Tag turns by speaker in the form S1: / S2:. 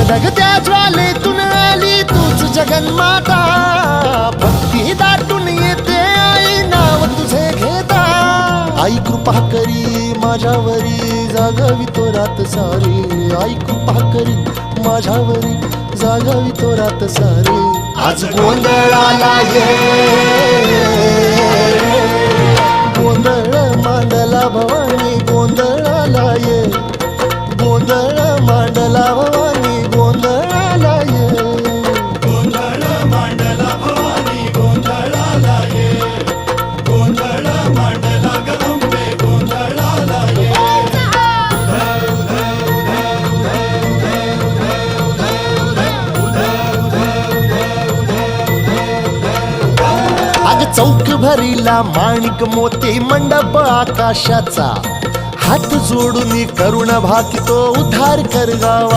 S1: धगधगत्या ज्वालेतून आली तूच जगन्माता, भक्ती दाटून येते आई नाव तुझे घेता. आई कृपा करी माझ्यावरी जागावी तो रात सारी, आई कृपा करी माझ्यावरी जागावी तो रात सारी. आज गोंधळाला ये, गोंधळ मांडला भवानी गोंधळाला ये, गोंधळ मांडला भवानी गोंधळाला ये.
S2: गोंधळ मांडला भवानी गोंधळाला ये, गोंधळ मांडला गदंबे गोंधळाला ये.
S1: अग चौक भरीला माणिक मोती मंडप आकाशाचा, हात जोडून करुण भाकितो उद्धार कर गावा.